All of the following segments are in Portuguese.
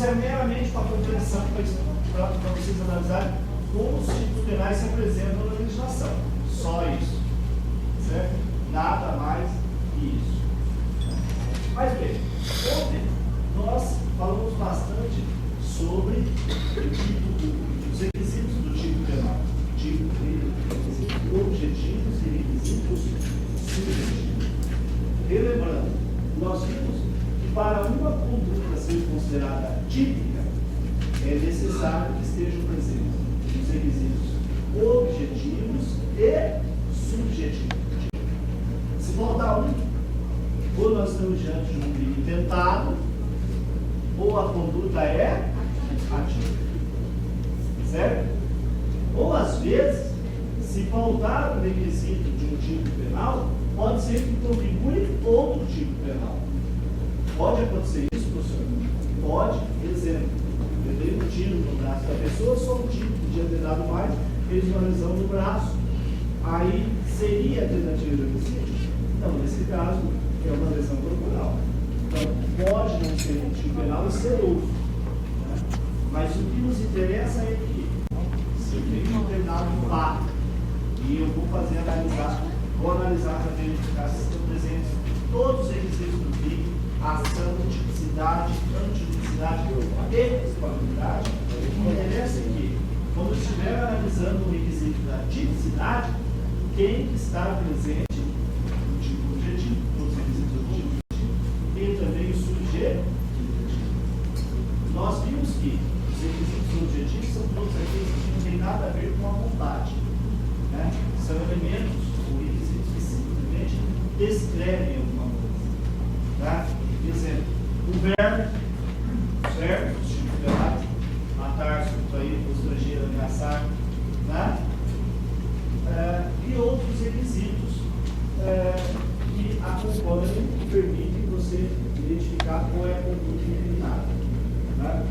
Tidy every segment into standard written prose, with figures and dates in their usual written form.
isso é meramente uma compreensão para vocês analisarem como os tipos penais se apresentam na legislação. Só isso. Certo? Nada mais que isso. Mas bem, ontem nós falamos bastante sobre os requisitos do tipo penal. Requisitos objetivos e requisitos subjetivos. Relembrando, nós vimos que para uma conduta ser considerada típica, é necessário que estejam presentes os requisitos objetivos e subjetivos. Se faltar um, ou nós estamos diante de um crime inventado, ou a conduta é atípica. Certo? Ou às vezes, se faltar o requisito de um tipo penal, pode ser que contribui outro tipo penal. Pode acontecer isso, professor? Pode. Exemplo, eu dei um tiro no braço da pessoa, só um tiro podia ter dado mais, fez uma lesão no braço. Aí seria a alternativa de homicídio? Não, nesse caso é uma lesão corporal. Então pode não ser um tipo penal e ser outro. Né? Mas o que nos interessa é que se tem um determinado fato, e eu vou analisar para verificar se estão presentes todos os requisitos do crime, ação, tipicidade, antipicidade e responsabilidade. O que interessa é que, quando estiver analisando o requisito da tipicidade, quem está presente no tipo objetivo, os requisitos do tipo objetivo, e também o subjeto. Nós vimos que os requisitos objetivos são todos aqueles que não têm nada a ver com a vontade. Né? São elementos ou requisitos que simplesmente descrevem alguma coisa. Tá? Exemplo, o verbo, certo? Os tipos penais, matar, subtrair, constranger, ameaçar, né? E outros requisitos que acompanham e permitem você identificar qual é a conduta incriminada. Né?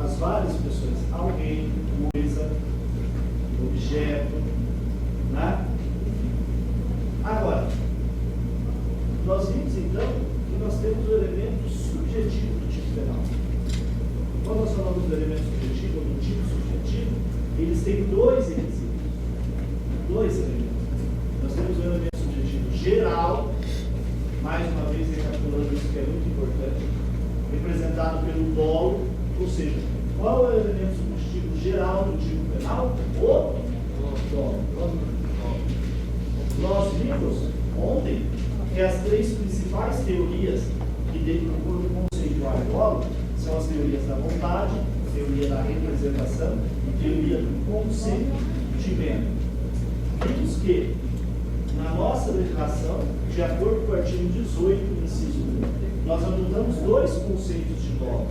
As várias pessoas, alguém, coisa, objeto. Né? Agora, nós vimos então que nós temos o elemento subjetivo do tipo penal. Quando nós falamos do elemento subjetivo ou do tipo subjetivo, eles têm dois requisitos. Dois elementos. Nós temos o elemento subjetivo geral, mais uma vez recapitulando isso que é muito importante, representado pelo dolo, ou seja, qual é o elemento subjetivo geral do tipo penal? O dolo. Nós vimos ontem que as três principais teorias que dentro do corpo conceitual do dolo são as teorias da vontade, teoria da representação e teoria do consentimento. Vimos que, na nossa legislação, de acordo com o artigo 18, inciso 1, nós adotamos dois conceitos de dolo.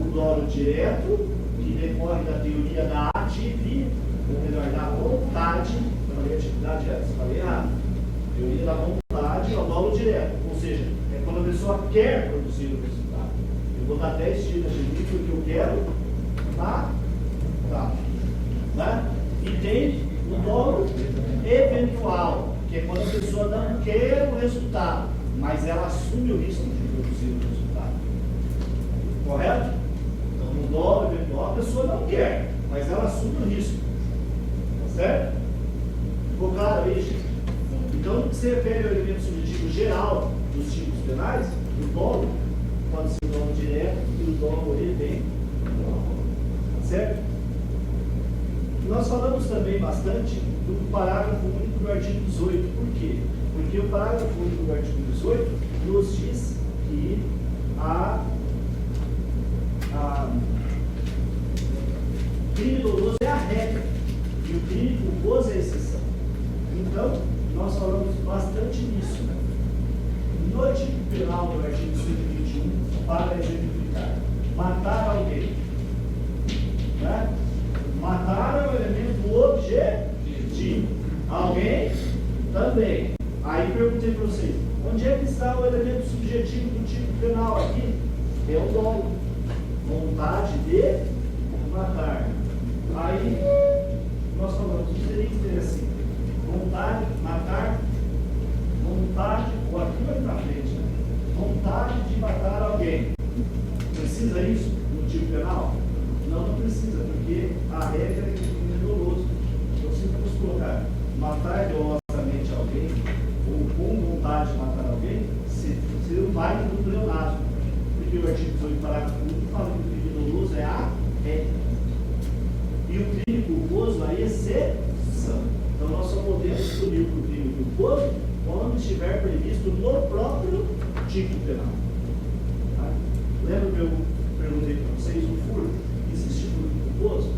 O dolo direto, que decorre da teoria da atividade, ou melhor, da vontade. Eu falei atividade direta, falei errado. Teoria da vontade é o dolo direto, ou seja, é quando a pessoa quer produzir o resultado. Eu vou dar 10 tiras de mim porque eu quero matar. Né? E tem o dolo eventual, que é quando a pessoa não quer o resultado, mas ela assume o risco de produzir o resultado. Correto? Então, no dolo eventual, a pessoa não quer, mas ela assume o risco. Tá certo? Ficou claro aí, gente? Então, no que se refere ao elemento subjetivo geral dos tipos penais, o dolo pode ser o dolo direto e o dolo eventual. Certo? Nós falamos também bastante do parágrafo único do artigo 18. Por quê? Porque o parágrafo único do artigo 18 nos diz que crime doloso é a regra e o crime culposo é a exceção. Então, nós falamos bastante nisso. Né? No artigo penal do artigo 121, para exemplificar, matar alguém. Né? Matar é o elemento objetivo. Alguém também. Aí perguntei para vocês, onde é que está o elemento subjetivo do tipo penal aqui? É o dolo. Vontade de matar. Aí nós falamos, o que teria que ter assim? Vontade, matar, vontade, ou aqui vai para frente, né? Vontade de matar alguém. Precisa isso? Lembra que eu perguntei para vocês o furto? Existe furto culposo?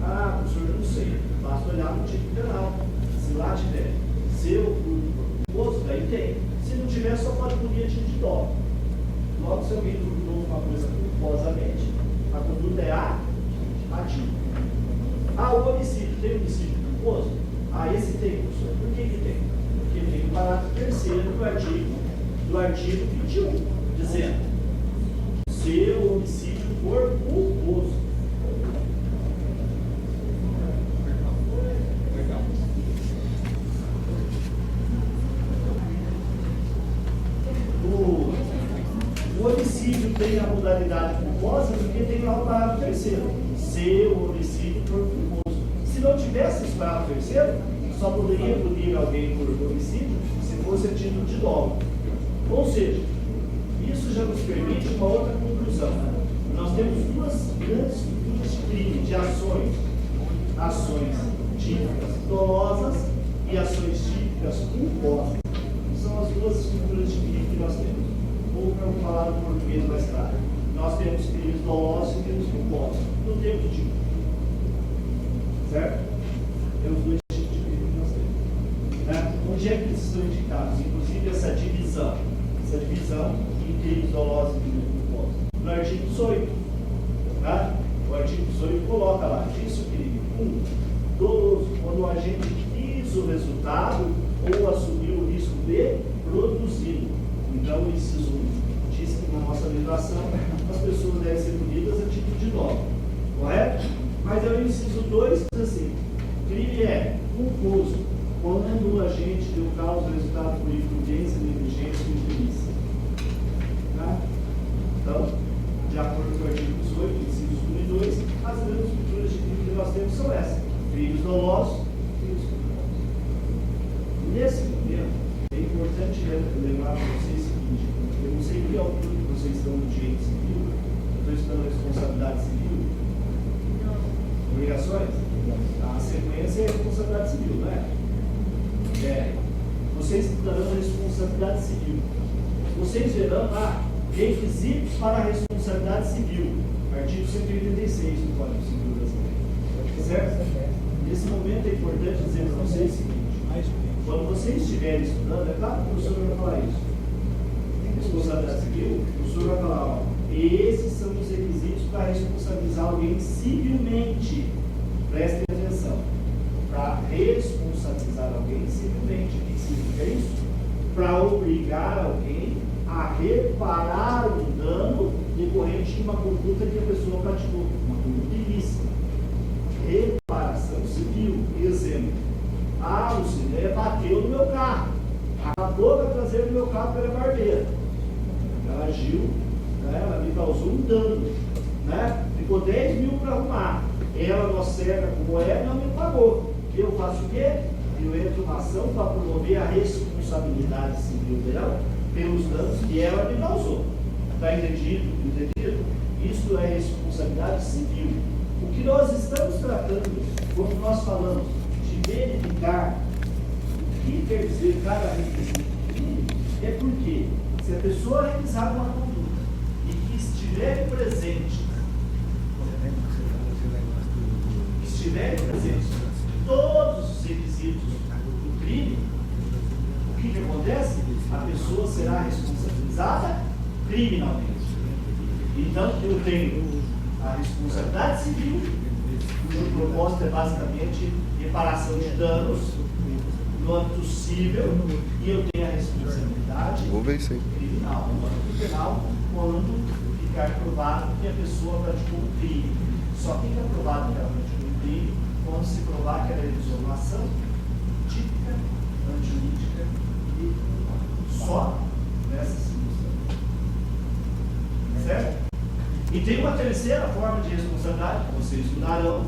Ah, professor, eu não sei. Basta olhar no tipo penal. Se lá tiver seu furto culposo, daí tem. Se não tiver, só pode punir a título de dolo. Logo, se alguém furtou uma coisa culposamente, a conduta é ativa. Ah, o homicídio. Tem homicídio culposo? Ah, esse tem, professor. Por que tem? Porque tem o parágrafo 3º do artigo 21, dizendo: se o homicídio for culposo. O homicídio tem a modalidade culposa porque tem lá o parágrafo 3º. Se o homicídio for culposo. Se não tivesse esse parágrafo 3º, só poderia punir alguém por homicídio se fosse a título de dolo. Ou seja, isso já nos permite uma outra conclusão. Nós temos duas grandes estruturas de crime, de ações. Ações típicas dolosas e ações típicas culposas. São as duas estruturas de crime que nós temos. Ou para falar no português mais claro, nós temos crimes dolosos e crimes culposos. Não temos tipo. Certo? Temos dois tipos de crime que nós temos. Né? Onde é que eles estão indicados? Inclusive essa divisão em crimes dolosos e crimes culposos. No artigo 18. Tá? O artigo 18 coloca lá, diz o crime 1. Doloso, quando o agente quis o resultado ou assumiu o risco de produzi-lo. Então, o inciso 1 diz que na nossa legislação as pessoas devem ser punidas a título de dolo. Correto? Mas aí o inciso 2 diz assim: crime é culposo quando o agente deu causa ao resultado por imprudência, negligência ou imperícia. Tá? Então, de acordo com o artigo 18, incisos 1 e 2, as grandes estruturas de crime que nós temos são essas: crimes dolosos e crimes culposos. Nesse momento, é importante lembrar para vocês o seguinte: eu não sei que altura que vocês estão no direito civil, eu estou estudando responsabilidade civil. Obrigações? A sequência é responsabilidade civil, não é? Vocês estudarão responsabilidade civil. Vocês verão lá requisitos para a responsabilidade civil, artigo 186 do Código Civil Brasileiro. Certo? Nesse momento é importante dizer para vocês o seguinte: quando vocês estiverem estudando, é claro que o professor vai falar isso. Responsabilidade civil, o professor vai falar: ó, esses são os requisitos para responsabilizar alguém civilmente. Prestem atenção. Para responsabilizar alguém civilmente. O que significa isso? Para obrigar alguém a reparar um dano decorrente de uma conduta que a pessoa praticou, uma conduta ilícita. Reparação civil. Exemplo: a Lucinéia bateu no meu carro, acabou da traseira do meu carro pela barbeira. Ela agiu, né? Ela me causou um dano, né? Ficou 10 mil para arrumar. Ela, não cega como é, não me pagou. Eu faço o quê? Eu entro uma ação para promover a responsabilidade civil dela pelos danos que ela me causou. Está entendido? Entendido? Isso é responsabilidade civil. O que nós estamos tratando, quando nós falamos de verificar o que quer dizer cada requisito de crime, é porque se a pessoa realizar uma conduta e que estiver presente todos os requisitos do crime, o que acontece? A pessoa será responsabilizada criminalmente. Então, eu tenho a responsabilidade civil, cujo propósito é basicamente reparação de danos no âmbito civil, e eu tenho a responsabilidade criminal, no âmbito penal, quando ficar provado que a pessoa praticou um crime. Só fica provado que ela praticou um crime quando se provar que ela realizou uma ação típica, antijurídica e só nessa circunstância. Certo? E tem uma terceira forma de responsabilidade que vocês estudarão,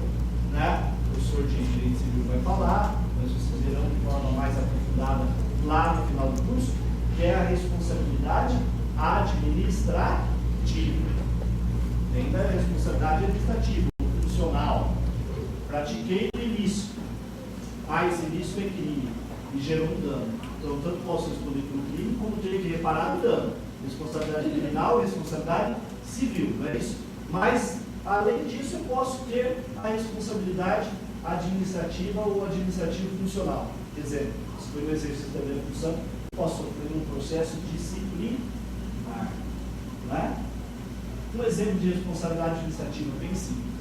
né? O professor de Direito Civil vai falar, mas vocês verão de forma mais aprofundada lá no final do curso, que é a responsabilidade administrativa. Tem da responsabilidade administrativa, funcional. Pratiquei o ilícito, mas ilícito é crime e gerou um dano. Então, tanto posso responder pelo crime como ter que reparar o dano. Responsabilidade criminal e responsabilidade civil, não é isso? Mas, além disso, eu posso ter a responsabilidade administrativa ou administrativo funcional. Quer dizer, se for o exercício da minha função, eu posso sofrer um processo disciplinar. Não é? Um exemplo de responsabilidade administrativa bem simples.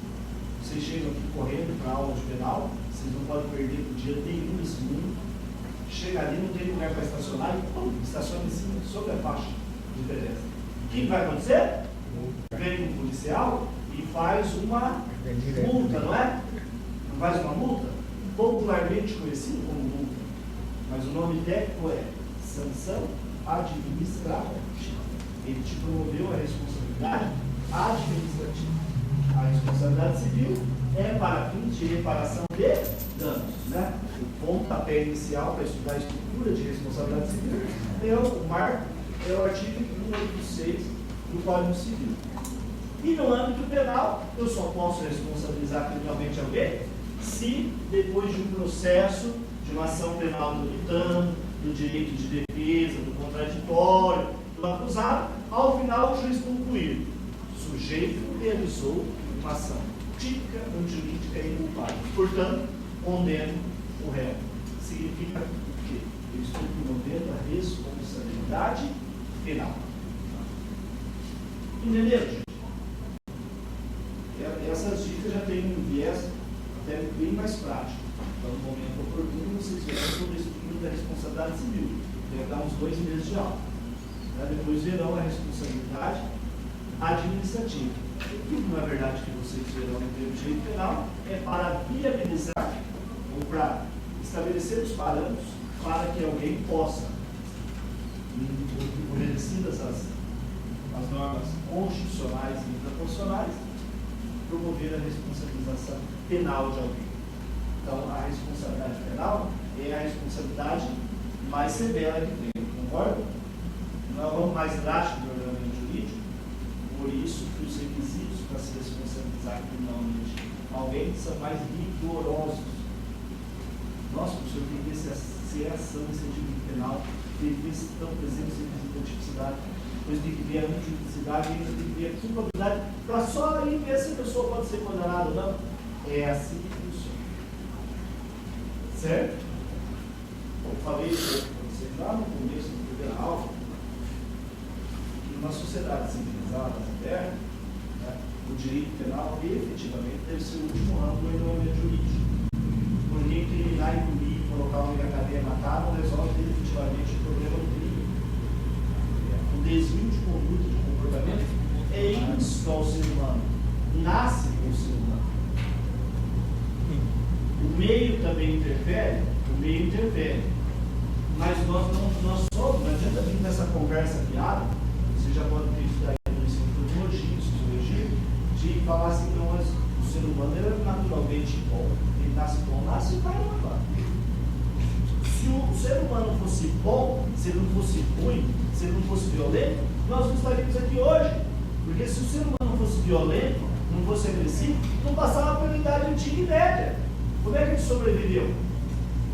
Vocês chegam aqui correndo para a aula de penal, vocês não podem perder o dia nenhum desse mundo. Chega ali, não tem lugar para estacionar e pum, estaciona em cima sobre a faixa de pedestre. O que vai acontecer? Vem um policial e faz uma multa, não é? Não faz uma multa? Popularmente conhecido como multa. Mas o nome técnico é sanção administrativa. Ele te promoveu a responsabilidade administrativa. A responsabilidade civil é para fins de reparação de danos. Né? O pontapé inicial para estudar a estrutura de responsabilidade civil é o marco, é o artigo 186 do Código Civil. E no âmbito penal, eu só posso responsabilizar criminalmente alguém se, depois de um processo, de uma ação penal do dano, do direito de defesa, do contraditório, do acusado, ao final o juiz concluir: o sujeito realizou uma ação típica, antijurídica e inculpável. Portanto, condeno o réu. Significa o quê? Eu estou promovendo a responsabilidade penal. Entenderam, gente? Essas dicas já têm um viés até bem mais prático. Então, no momento oportuno, vocês verão sobre o estudo da responsabilidade civil. Deve dar uns 2 meses de aula. Depois verão a responsabilidade administrativa. Tudo, na verdade, que vocês verão no termo de direito penal é para viabilizar ou para estabelecer os parâmetros para que alguém possa, obedecidas as normas constitucionais e intraconstitucionais, promover a responsabilização penal de alguém. Então, a responsabilidade penal é a responsabilidade mais severa que tem, concorda? Não é o ramo mais drástico do ordenamento jurídico, por isso que os requisitos para se responsabilizar criminalmente alguém são mais rigorosos. Nossa, o senhor tem que ver se é ação em sentido penal, tem que ver se estão presentes em requisitos da tipicidade, depois tem que ver a antijuridicidade, ainda tem que ver a culpabilidade, para só aí ver se a pessoa pode ser condenada ou não. É assim que funciona. Certo? Eu falei isso para vocês lá no começo da primeira aula. Numa sociedade civilizada, moderna, né, o direito penal efetivamente deve ser o último ramo do ordenamento jurídico. Porque incriminar e punir, colocar alguém na cadeia e matar não resolve definitivamente o problema do crime. O desvio de conduta, de comportamento, é intrínseco ao ser humano, nasce com o ser humano. O meio também interfere, mas nós somos, não adianta vir nessa conversa piada. Você já pode ter estudado no ensino de sociologia, de falar assim, não, mas o ser humano é naturalmente bom. Ele nasce bom, nasce e vai lá. Se o ser humano fosse bom, se ele não fosse ruim, se ele não fosse violento, nós não estaríamos aqui hoje. Porque se o ser humano fosse violento, não fosse agressivo, não passava pela idade antiga e média. Como é que ele sobreviveu?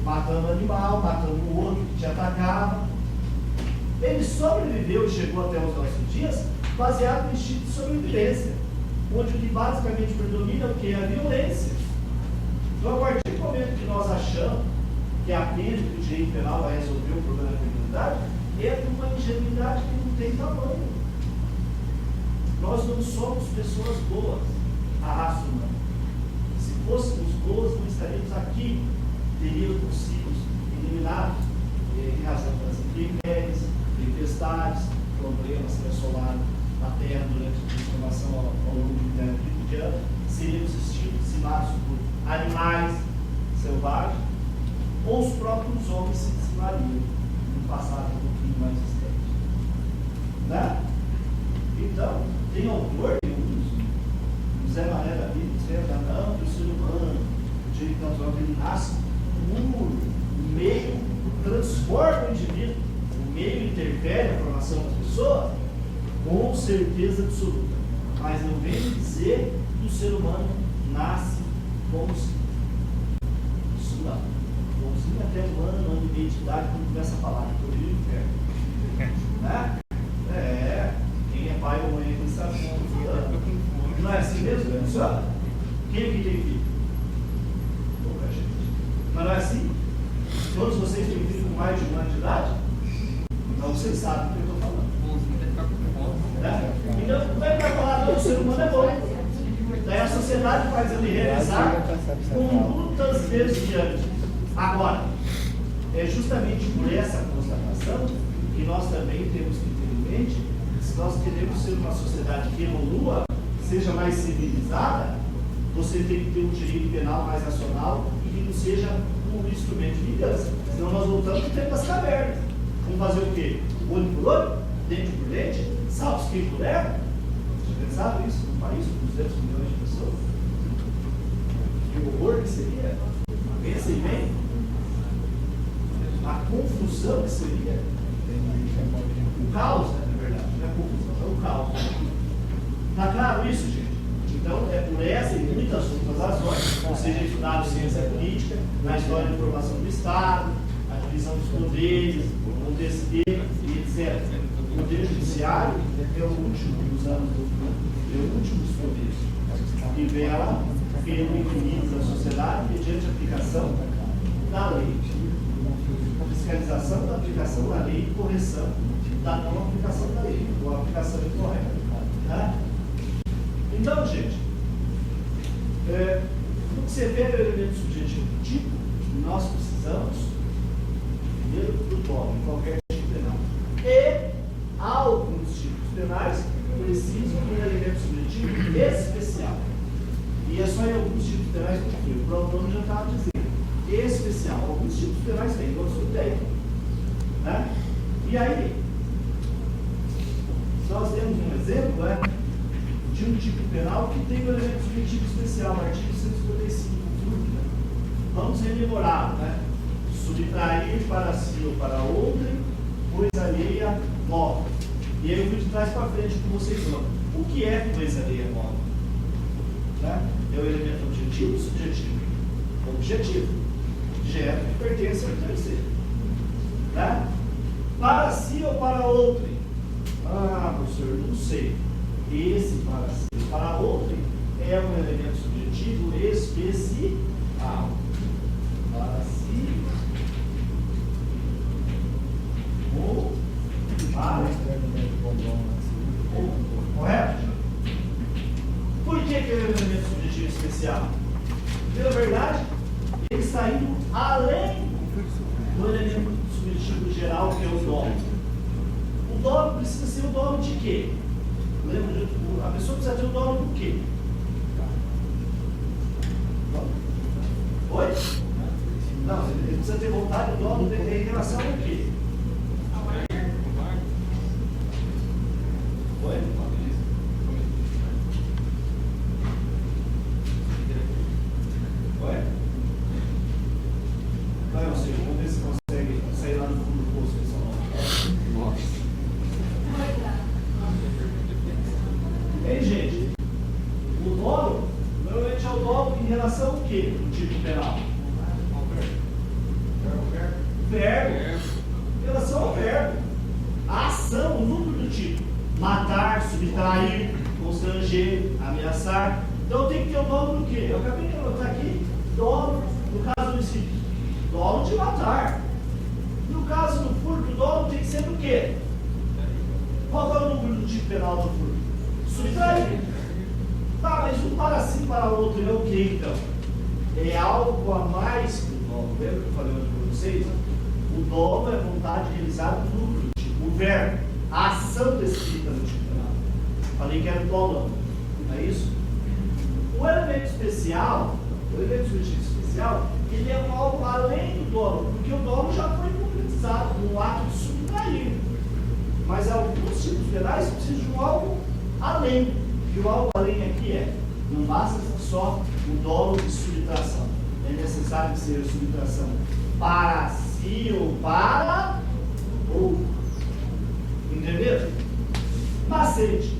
Matando animal, matando o outro que te atacava. Ele sobreviveu e chegou até os nossos dias baseado no instinto de sobrevivência, onde o que basicamente predomina é o que? A violência. Então, a partir do momento que nós achamos que apenas que o direito penal vai resolver o problema da criminalidade, é de uma ingenuidade que não tem tamanho. Nós não somos pessoas boas, a raça humana. Se fôssemos boas, não estaríamos aqui. Teríamos sido eliminados em razão das intempéries, tempestades, problemas que assolaram a Terra durante a transformação ao longo do tempo de ano, seríamos dizimados por animais selvagens, ou os próprios homens se dizimariam no passado um pouquinho mais distante. Né? Então, tem autor, o Zé Mané da Bíblia, dizendo, não, que o ser humano, o direito natural, ele nasce puro, o meio transforma o indivíduo, o meio interfere na formação das pessoas, com certeza absoluta. Mas não vem dizer que o ser humano nasce bonzinho. Isso não. Bonzinho até um ano e meio de idade, quando começa a falar que eu vivo inferno. Né? pai ou mãe que está fulano. Não é assim mesmo, pessoal? Quem é que tem filho? Pouca gente. Mas não é assim? Todos vocês têm filho com mais de 1 ano de idade? Então vocês sabem do que eu estou falando. Né? Então, como é que vai falar? Não, o ser humano é bom. Daí a sociedade faz ele realizar condutas desviantes. Agora, é justamente por essa constatação que nós também temos que ter em mente, se nós queremos ser uma sociedade que evolua, seja mais civilizada, você tem que ter um direito penal mais racional e que não seja um instrumento de vingança. Senão nós voltamos para o tempo das cavernas. Vamos fazer o quê? Olho por olho, dente por dente, saltos quem puder. Já pensaram isso num país com 200 milhões de pessoas? Que horror que seria? Pensa em bem. A confusão que seria. O caos, né, na verdade, não é a confusão, é o caos. Está claro isso, gente? Então, é por essa e muitas outras razões, ou seja, estudado ciência política, na história da formação do Estado, a divisão dos poderes, o Montesquieu e etc. O poder judiciário é o último dos anos é o último dos poderes, que vela pelo equilíbrio da sociedade mediante a aplicação da lei. Fiscalização da aplicação da lei e correção da não aplicação da lei, ou aplicação incorreta. Tá? Então, gente, quando você pega o elemento subjetivo do tipo, nós precisamos, primeiro, do dolo, em qualquer tipo penal. E alguns tipos penais precisam de um elemento subjetivo especial. E é só em alguns tipos penais que eu o próprio nome já estava dizendo. Especial. Alguns tipos penais têm, outros não têm. Né? E aí, nós temos um exemplo, né, de um tipo penal que tem um elemento subjetivo especial, o artigo 155. Né? Vamos rememorar, né? Subtrair para si ou para outrem, coisa alheia móvel. E aí eu fui de trás para frente com vocês falando. O que é coisa alheia móvel? Né? É o elemento objetivo ou subjetivo? Objetivo. Objeto que pertence ao terceiro. Né? Para si ou para outrem? Ah, professor, não sei. Esse para si ou para outrem é um elemento subjetivo especial. Para si ou para outrem. Correto? Por que ele é um elemento subjetivo especial? Pela verdade, ele está indo além do elemento subjetivo geral, que é o dolo. O dolo precisa ser o dolo de quê? Lembra? A pessoa precisa ter o dolo do quê? Oi? Não, ele precisa ter vontade do dolo em relação ao quê? Oi? Oi? Vai, você, vamos ver se consegue sair lá no fundo do poço desse nome. Nossa. Ei, gente, o dolo normalmente é o dolo em relação ao quê? No tipo penal? Verbo. Em relação ao verbo. A ação, o núcleo do tipo. Matar, subtrair, constranger, ameaçar. Então tem que ter o dolo do quê? Eu acabei de anotar aqui, dolo, no caso do espírito, dolo de matar. No caso do furto, o dolo tem que ser do quê? Qual é o núcleo do tipo penal do furto? Subtrair. Tá, mas um para si para o outro é o quê então? É algo a mais que o dolo. Lembra que eu falei hoje para vocês? O dolo é vontade realizada no núcleo do tipo, o verbo, a ação descrita no tipo penal. Falei que era o dolo, não é isso? O elemento especial, o elemento subjetivo especial, ele é algo além do dolo, porque o dolo já foi concretizado no ato de subtrair. Mas alguns tipos penais precisam de um algo além. E o algo além aqui é, não basta só o dolo de subtração. É necessário que seja subtração para si ou para outro. Entenderam? Macete.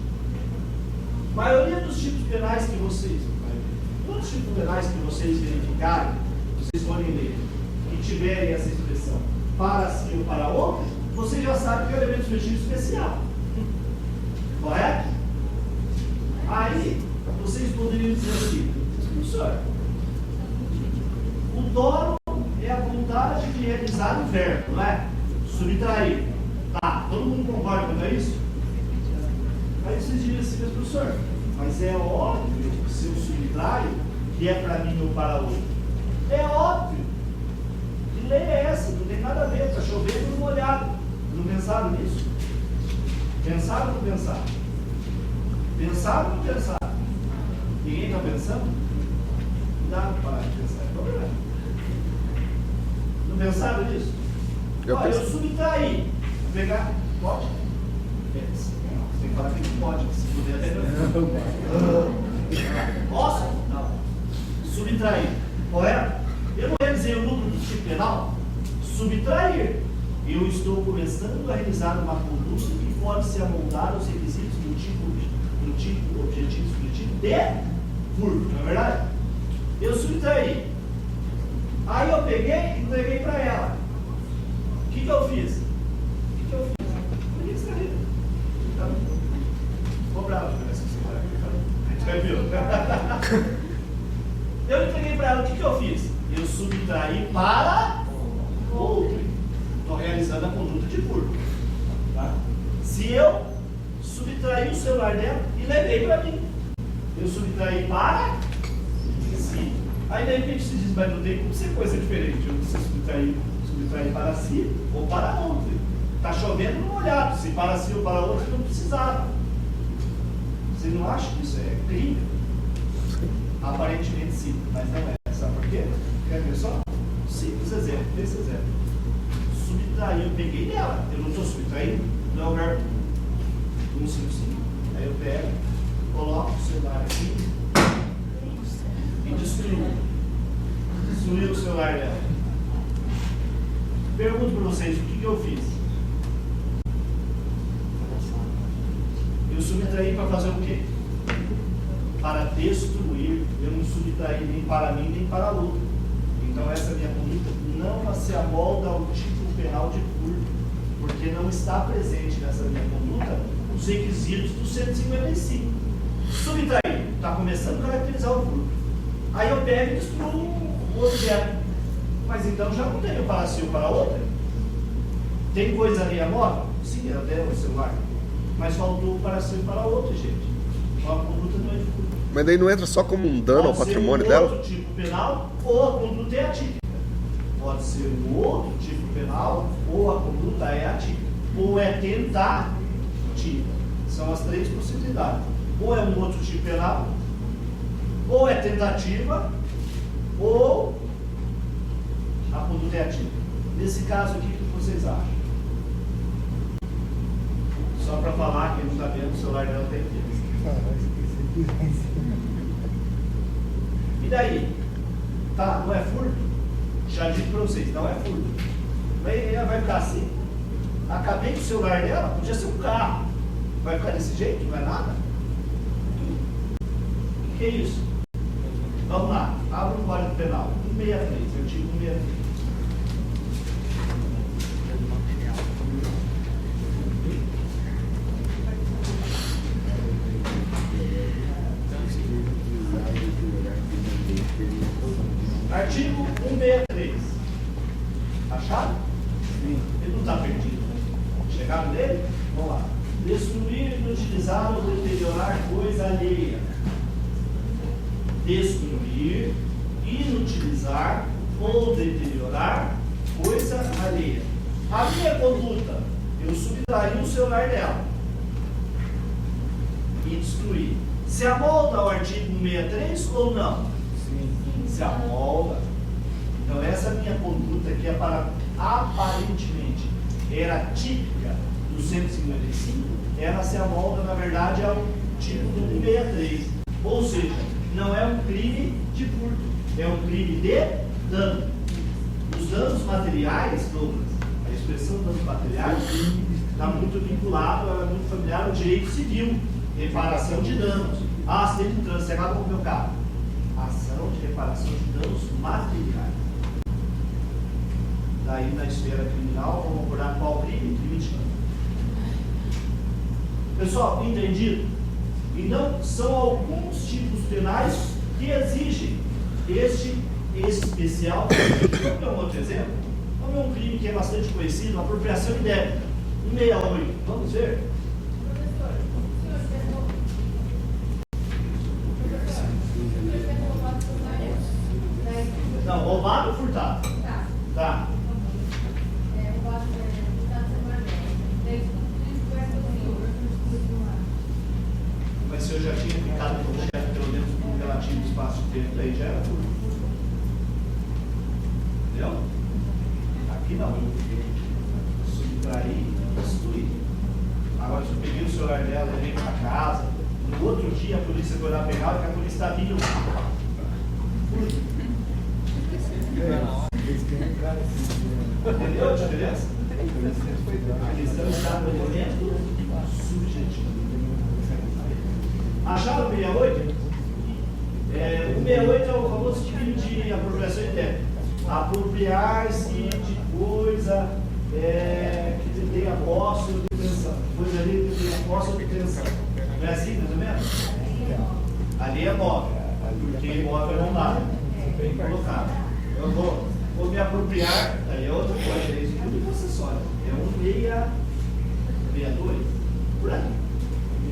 A maioria dos tipos penais que vocês, todos os tipos penais que vocês verificarem, vocês podem ler, que tiverem essa expressão para si ou para outro, vocês já sabem que é o elemento subjetivo especial. Correto? Aí, vocês poderiam dizer assim, professor, o dono é a vontade de realizar o verbo, não é? Subtrair. Tá, todo mundo concorda com isso? Aí vocês diriam assim, mas professor, mas é óbvio que se eu subtraio, que é para mim ou para outro. É óbvio. Que lei é essa? Não tem nada a ver, está chovendo no molhado. Não pensaram nisso? Pensaram ou não pensaram? Pensaram ou não pensaram? Ninguém está pensando? Cuidado para pensar, é problema. Não pensaram nisso? Olha, eu subtraí. Vou pegar. Pode? Você tem que falar que não pode, se puder até não. Posso? Não. Subtrair. Correto? Eu não realizei o número do tipo penal? Subtrair. Eu estou começando a realizar uma conduta que pode se amoldar aos requisitos do tipo objetivo subjetivo de furto, não é verdade? Eu subtraí. Aí eu peguei e entreguei para ela. O que eu fiz? Por que você está rindo? Tá bravo com essa história. A gente vai ver. Eu entreguei para ela. O que eu fiz? Eu subtraí para outro. Estou realizando a conduta de furto. Tá? Se eu subtraí o celular dela e levei para mim, eu subtraí para si. Aí de repente se diz, mas não tem como ser coisa diferente. Eu preciso subtrair para si ou para outro. Está chovendo no molhado. Se para si ou para outro, não precisava. Você não acha que isso é crime? Aparentemente sim, mas não é. Sabe por quê? Quer ver só? Simples exemplo, esse exemplo. Subtrair, eu peguei dela. Eu não estou subtraindo, não é o verbo 155. Aí eu pego, coloco o celular aqui e destruo. Destruí o celular dela. Pergunto para vocês, o que eu fiz? Eu subtraí para fazer o quê? Para destruir. Eu não subtraí nem para mim, nem para outro. Então essa minha conduta não se amolda ao tipo penal de furto, porque não está presente nessa minha conduta os requisitos do 155. Subtrair, está começando a caracterizar o furto. Aí eu pego e destruo o objeto. Mas então já não tenho para si ou para outra. Tem coisa ali a moda? Sim, ela tem o celular. Mas faltou para si ou para outra, gente. Então a conduta não é de furto. Mas daí não entra só como um dano ao patrimônio dela? Pode ser um outro tipo penal ou a conduta é atípica. Pode ser um outro tipo penal ou a conduta é atípica. Ou é tentativa. São as três possibilidades. Ou é um outro tipo penal, ou é tentativa, ou a conduta é atípica. Nesse caso aqui, o que vocês acham? Só para falar, quem não está vendo, o celular dela tem aqui. E daí? Tá, não é furto? Já digo para vocês, não é furto. Ela vai ficar assim. Acabei com o celular dela, podia ser um carro. Vai ficar desse jeito? Não é nada? O que é isso? Vamos lá, abre o Código Penal. 163, artigo 163. Artigo 163. Acharam? Sim. Ele não está perdido. Chegaram nele? Vamos lá. Destruir, inutilizar ou deteriorar coisa alheia. Destruir, inutilizar ou deteriorar coisa alheia. A minha conduta, eu subtraí o celular dela e destruí. Se amolda ao artigo 163 ou não? Sim. Se amolda. Então essa minha conduta que é para aparentemente era típica do 155, ela se amolda na verdade ao tipo do 163. Ou seja, não é um crime de furto, é um crime de dano. Os danos materiais, Douglas, a expressão danos materiais está muito vinculado, ela é muito familiar ao direito civil, reparação de danos. Ah, acidente de trânsito, você acabou com o meu carro. Ação de reparação de danos materiais. Daí na esfera criminal, vamos abordar qual crime? Crime de dano. Pessoal, entendido? Então, são alguns tipos penais que exigem este especial. Vamos ver um outro exemplo? Vamos ver um crime que é bastante conhecido, apropriação indébita. 168. Vamos ver? Não, roubado ou furtado? Tá. Mas se eu já tinha ficado com o chefe pelo menos por um relativo espaço de tempo, daí já era furto. Entendeu? Aqui não. Subtrair, destruir. Agora, se eu peguei o celular dela, levei para casa, no outro dia a polícia foi lá pegar, porque a polícia está vindo. Entendeu a diferença? A questão está no elemento subjetivo. Acharam o 68? O 68 é o famoso crime de apropriação indébita. Apropriar-se de coisa que tem a posse ou detenção. Coisa ali que tem a posse ou detenção. Não é assim, mais ou menos? Ali é móvel, porque imóvel não dá. Bem colocado. Eu vou me apropriar, aí é outra coisa, é isso tudo acessório. É 162, por aí.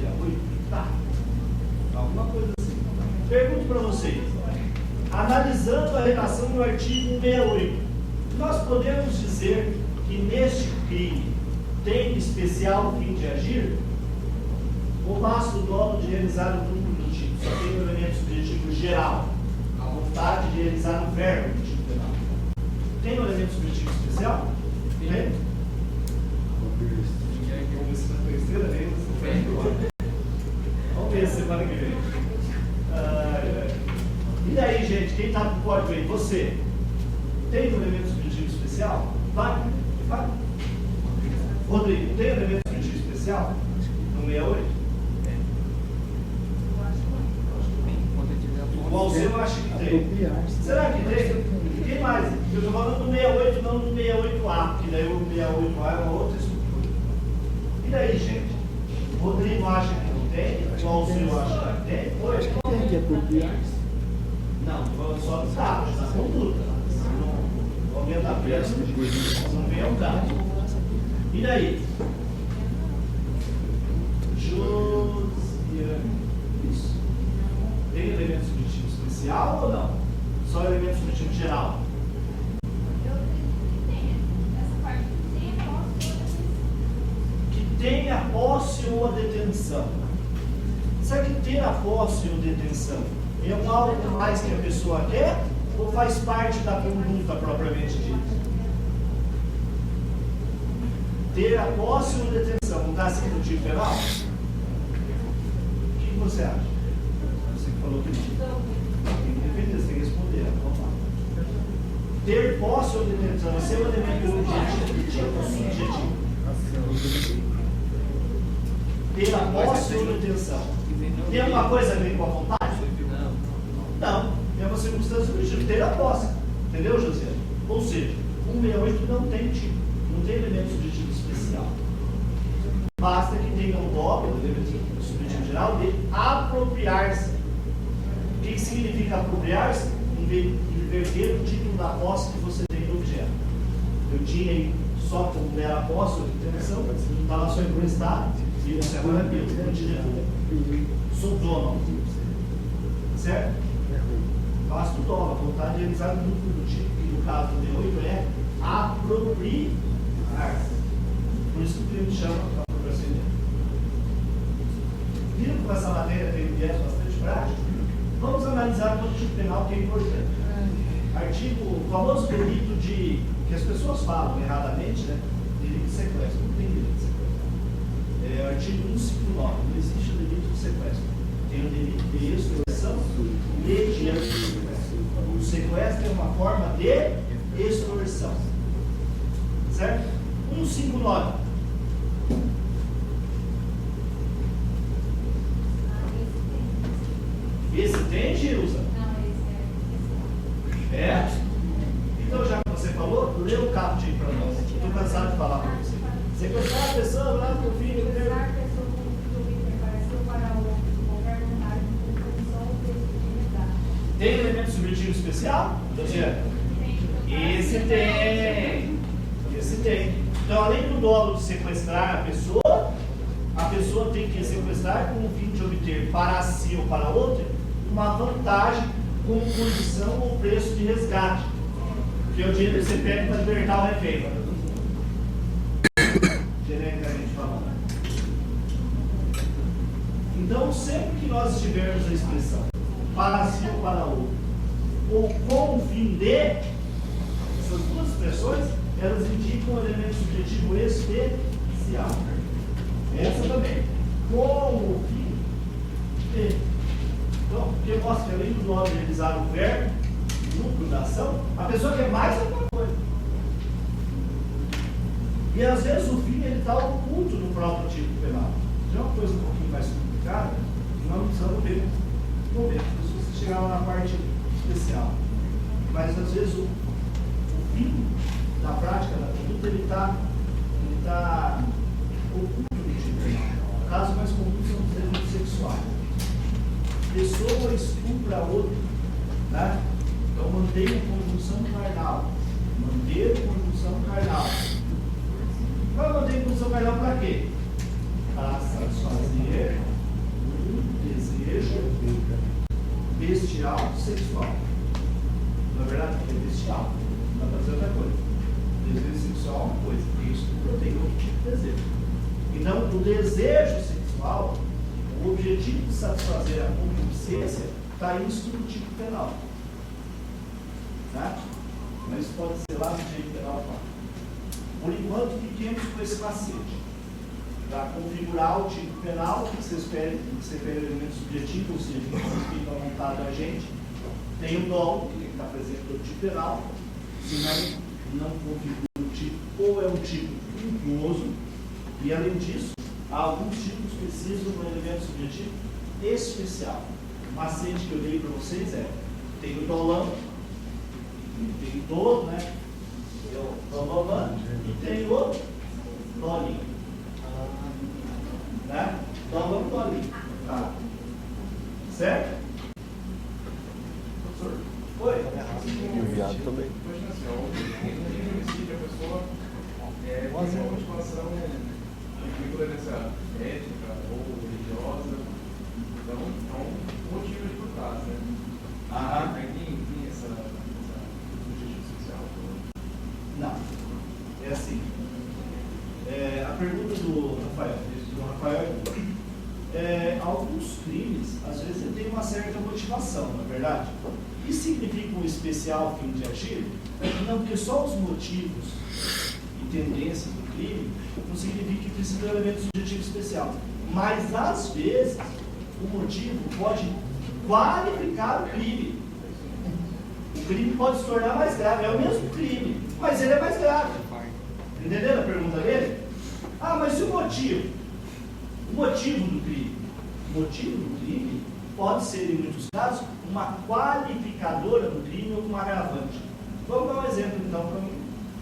68, tá. Alguma coisa assim. Pergunto para vocês, analisando a redação do artigo 168, nós podemos dizer que neste crime tem especial fim de agir? Ou basta o dolo de realizar o lucro do tipo? Só tem um elemento subjetivo geral, a vontade de realizar o verbo do tipo penal. Tem um elemento subjetivo especial? Tem? Vamos ver se na terceira vez. Vamos ver semana que vem. E daí, gente, quem está com o código aí? Você tem um elemento subjetivo especial? Vai. Rodrigo, tem um elemento subjetivo especial? No 68? O Alceu eu acho que tem. Será que tem? Quem mais? Eu estou falando do 68, não do 68A, porque daí o 68A é uma outra estrutura. E daí, gente? O Rodrigo acha que não tem? O Alceu acha que tem? Tem que apropriar-se. Não, só dos dados, na conduta. Se não aumenta a preço, não vem ao dado. E daí? Isso. Tem elemento subjetivo especial ou não? Só elemento subjetivo geral? Que tenha posse ou a detenção. Será que ter a posse ou detenção é um algo mais que a pessoa quer ou faz parte da conduta propriamente dita? Ter a posse ou detenção não está assim no tipo penal? O que você acha? Você que falou que não. Tem que defender, você tem que responder. Vamos lá. Ter posse ou detenção, esse é o elemento objetivo ou subjetivo? Ter a posse ou detenção. Tem alguma coisa a ver com a vontade? Não. É uma circunstância objetiva. Ter a posse. Entendeu, José? Ou seja, 168 não tem tipo. Não tem elemento subjetivo especial. Basta que tenha um dolo, elemento subjetivo geral, de apropriar-se. O que significa apropriar-se? Inverter o título da posse que você tem do objeto. Eu tinha aí só como mera posse ou detenção, estava só emprestado, e você agora é meu, não tinha sou dono. Certo? Basta o dolo, a vontade de realizar o lucro do tipo, que no caso do 68 é apropriar-se. Por isso que o cliente chama apropriação indébita. Viram como essa matéria tem um viés bastante prático? Vamos analisar o tipo penal que é importante. Artigo, o famoso delito de, que as pessoas falam erradamente, né? Delito de sequestro. Não tem delito de sequestro. Artigo 159, não existe o delito de sequestro. Tem o delito de extorsão mediante sequestro. O sequestro é uma forma de extorsão. Certo? 159. Esse tem, Gilza? Não, esse É? Então, já que você falou, lê o caput para nós. Estou cansado de falar para você. Sequestrar a pessoa lá no filho. Sequestrar a pessoa com Tem elemento subjetivo especial? Esse tem. Esse tem. Então, além do dolo de sequestrar a pessoa tem que sequestrar com o fim de obter para si ou para outra uma vantagem como condição ou preço de resgate, que é o dinheiro que você pega para libertar o refém. Genericamente falando. Então, sempre que nós tivermos a expressão para si ou para outro, ou com o fim de, essas duas expressões, elas indicam um elemento subjetivo especial. Essa também. Com o fim de. Então, porque mostra que além do nome realizar o verbo, núcleo da ação, a pessoa quer mais alguma coisa. E às vezes o fim está oculto no próprio tipo penal. Já é uma coisa um pouquinho mais complicada, nós precisamos ver. Vamos ver, se você chegar lá na parte especial. Mas às vezes o fim da prática da conduta ele está oculto no tipo penal. O caso mais comum são os delitos sexuais. Pessoa estupra outra, né? Então mantenha conjunção carnal. Manter conjunção carnal. Vai manter conjunção carnal para quê? Para satisfazer um desejo bestial sexual. Na verdade, é bestial. Não dá para dizer outra coisa. Desejo sexual é uma coisa, e estupro tem outro tipo de desejo. Então, o desejo sexual, o objetivo de satisfazer a concupiscência está isso no tipo penal. Tá? Mas isso pode ser lá no direito penal. Por enquanto, fiquemos com esse macete. Para configurar o tipo penal, que você espera o elemento subjetivo, ou seja, que fica à vontade da gente, tem o dolo, que está presente no tipo penal, se não configura o tipo, ou é um tipo incluso, e além disso, alguns tipos precisam de um elemento subjetivo especial. O macete que eu dei para vocês é, tem o dolão, tem o dolo, né? Tem o dololã e tem o dolinho. Né? Dolão, dolinho. Tá. Certo? Professor? Oi? O viado também. Imagina assim, o homicídio, a pessoa tem uma motivação de intolerância ética ou religiosa, então é um motivo de por trás, né? Aí tem essa objetivo social? Não. É assim. A pergunta do Rafael alguns crimes, às vezes, ele tem uma certa motivação, na verdade. Isso significa um especial fim de agir? Não, porque só os motivos e tendências do crime não significa que precisa de um elemento subjetivo especial. Mas, às vezes, o motivo pode qualificar o crime. O crime pode se tornar mais grave. É o mesmo crime, mas ele é mais grave. Entenderam a pergunta dele? Ah, mas e o motivo? O motivo do crime? O motivo do crime pode ser, em muitos casos, uma qualificadora do crime ou um agravante. Vamos dar um exemplo, então,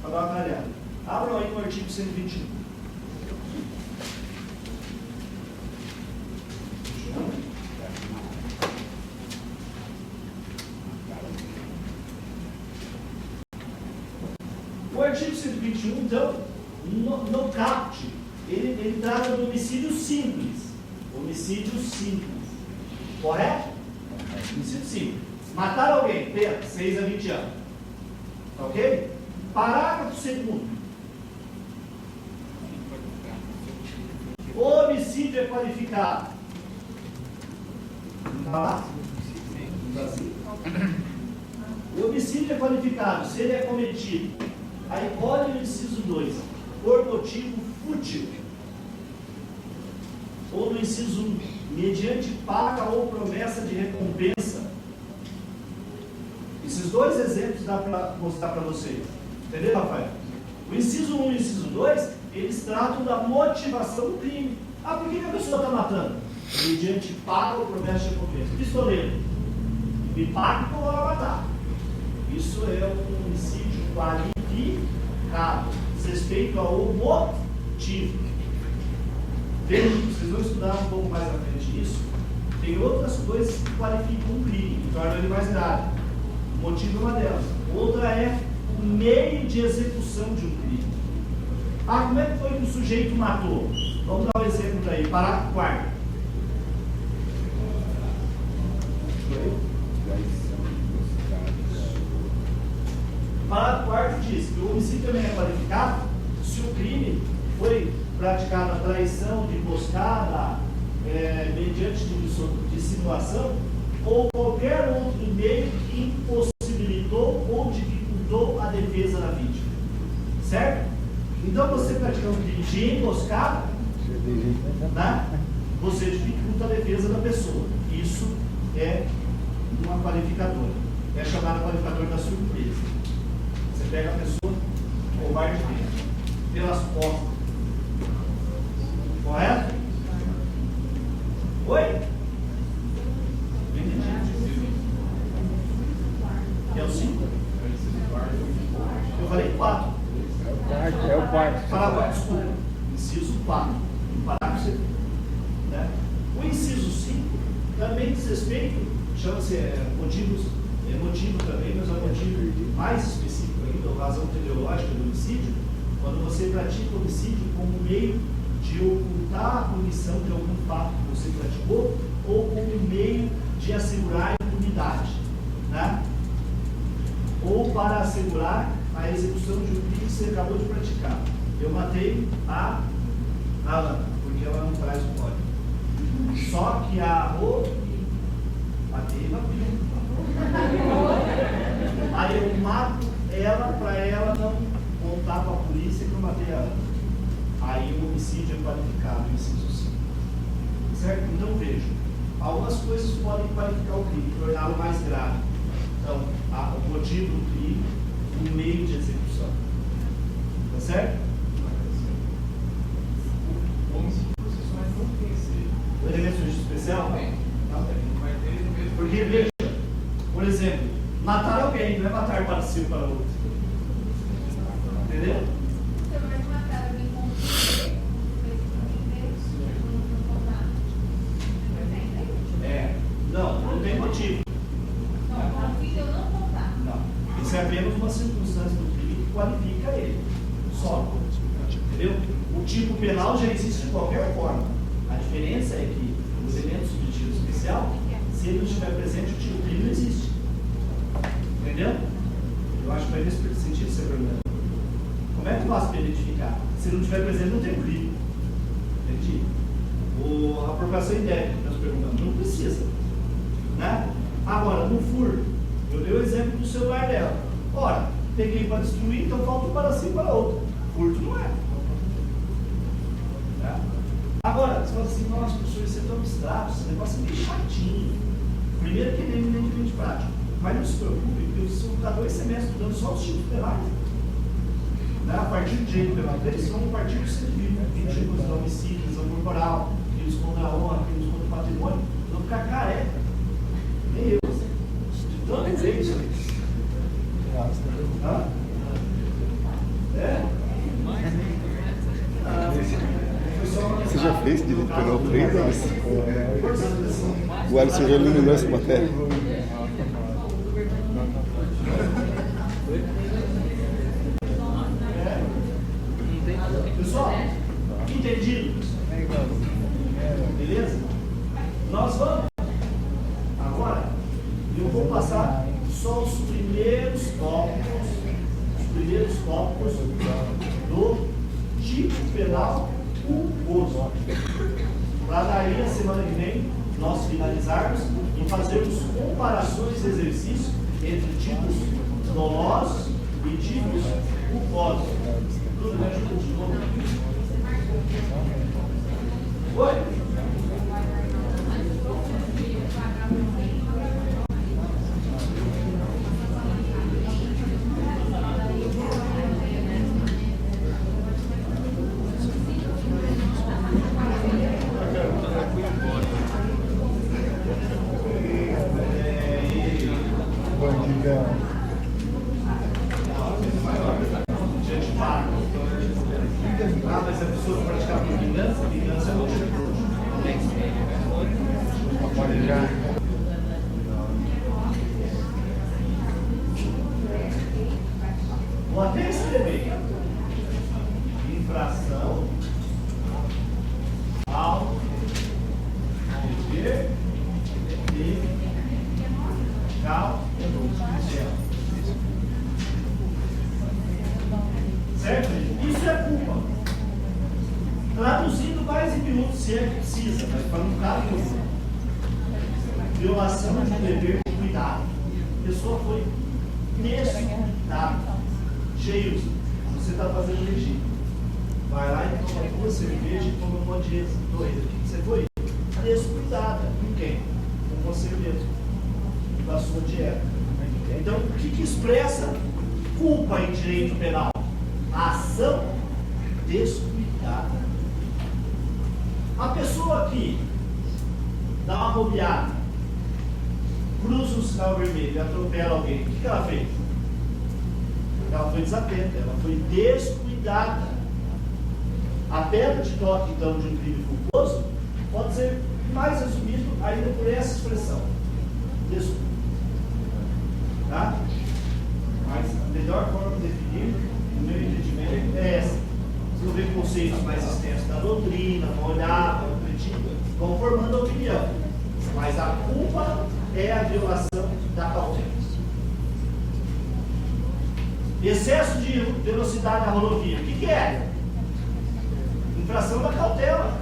para dar uma clareada. Abram aí no artigo 121. O artigo 121, então, no caput, ele trata do homicídio simples. Homicídio simples. Correto? Homicídio simples. Matar alguém, pena, 6 a 20 anos. Ok? Parágrafo 2º. O homicídio é qualificado. Está lá? Está assim? O homicídio é qualificado se ele é cometido. Aí olha o inciso 2. Por motivo fútil. Ou no inciso 1. Mediante paga ou promessa de recompensa. Esses dois exemplos dá para mostrar para vocês. Entendeu, Rafael? O inciso 1 e o inciso 2, eles tratam da motivação do crime. Ah, por que a pessoa está matando? Mediante paga ou promessa de recompensa. Pistoleiro. Me paga que eu vou lá matar. Isso é um homicídio qualificado. Respeito ao motivo. Vejam, vocês vão estudar um pouco mais à frente isso. Tem outras coisas que qualificam um crime, que tornam ele mais grave. O motivo é uma delas. Outra é o meio de execução de um crime. Ah, como é que foi que o sujeito matou? Vamos dar um exemplo daí. Parágrafo 4º. Parágrafo 4º diz que o homicídio também é qualificado se o crime foi praticado a traição, de emboscada, mediante de simulação, ou qualquer outro meio que impossibilitou ou dificultou a defesa da vítima. Certo? Então, você praticando um crime de emboscada, né, você dificulta a defesa da pessoa. Isso é uma qualificadora. É chamada qualificadora da surpresa. Você pega a pessoa covardemente, pelas costas. Correto? Oi? Não entendi. É o 5? Eu falei 4. É o quarto. Parágrafo, desculpa. Inciso 4. Parágrafo 5. Né? O inciso 5 também diz respeito, chama-se motivo também, mas é um motivo mais específico ainda, a razão teleológica do homicídio, quando você pratica o homicídio como meio de ocultar a punição de algum fato que você praticou ou como meio de assegurar a impunidade, né? Ou para assegurar a execução de um crime que você acabou de praticar. Eu matei a Ana, porque ela não traz o código. Só que a matei. Aí eu mato ela para ela não contar para a polícia que eu matei a Ana. Aí o homicídio é qualificado, inciso 5. Certo? Então veja, algumas coisas podem qualificar o crime, torná-lo mais grave. Então, o motivo do crime, o meio de execução. Tá certo? O homicídio processual não tem esse. O elemento de justiça especial? Não tem. Não vai ter no mesmo. Porque veja, por exemplo, matar alguém não é matar para si ou para outro. Entendeu? Você vai matar alguém com o filho, Não tem motivo. não, com o filho eu não contar. Não. Isso é apenas uma circunstância do crime que qualifica ele. Só. Entendeu? O tipo penal já existe de qualquer forma. A diferença é que os elementos subjetivos especial, se ele não estiver presente, o tipo crime não existe. Entendeu? Eu acho que vai nesse sentido você pergunta. Como é que eu faço para identificar? Se não estiver presente, não tem crime. Entendi? A apropriação indébita, nós perguntamos, não precisa. Né? Agora, no furto, eu dei o exemplo do celular dela. Ora, peguei para destruir, então falta um para si e para outro. Furto não é. Né? Agora, você fala assim, nossa, professor, isso é tão abstrato, esse negócio é meio chatinho. Primeiro que ele é eminentemente prático. Mas não se preocupe, porque vocês vão ficar 2 semestres estudando só os tipos penais. Né? A partir do direito penal deles, são um partido civil, né? Tem tipos de homicídio, lesão corporal, crimes contra a honra, crimes contra o patrimônio. Vão ficar careca. Nem eu. De tanto ver isso aí. Você já fez direito penal 3 vezes? O Alisson já eliminou essa matéria. Pessoal, entendido? Beleza? Nós vamos. Agora, eu vou passar só os primeiros tópicos do tipo penal culposo. Para daí, a semana que vem, nós finalizarmos e fazermos comparações de exercícios entre tipos dolosos e tipos culposos. Tudo me ajuda de novo. Oi? Mas a pessoa praticar por vingança é muito carnal, certo? Isso é culpa. Traduzindo mais em miúdos, se é que precisa, mas para não ficar violação de um dever de cuidado. A pessoa foi descuidada. Cheio, você está fazendo regime. Vai lá e toma 2 cervejas e toma um monte de doida. O que você foi? Descuidada. Com quem? Com você mesmo. Com a sua dieta. Então, o que expressa culpa em direito penal? A ação descuidada. A pessoa que dá uma bobeada, cruza o sinal vermelho e atropela alguém, o que ela fez? Ela foi desatenta, ela foi descuidada. A pedra de toque, então, de um crime culposo pode ser mais resumido ainda por essa expressão: descuido. Tá? Mas a melhor forma de definir, no meu entendimento, é essa. Se não ver conceitos mais extensos da doutrina, vão olhar, vão refletir, vão formando a opinião. Mas a culpa é a violação da cautela. Excesso de velocidade na rodovia. O que é? Infração da cautela.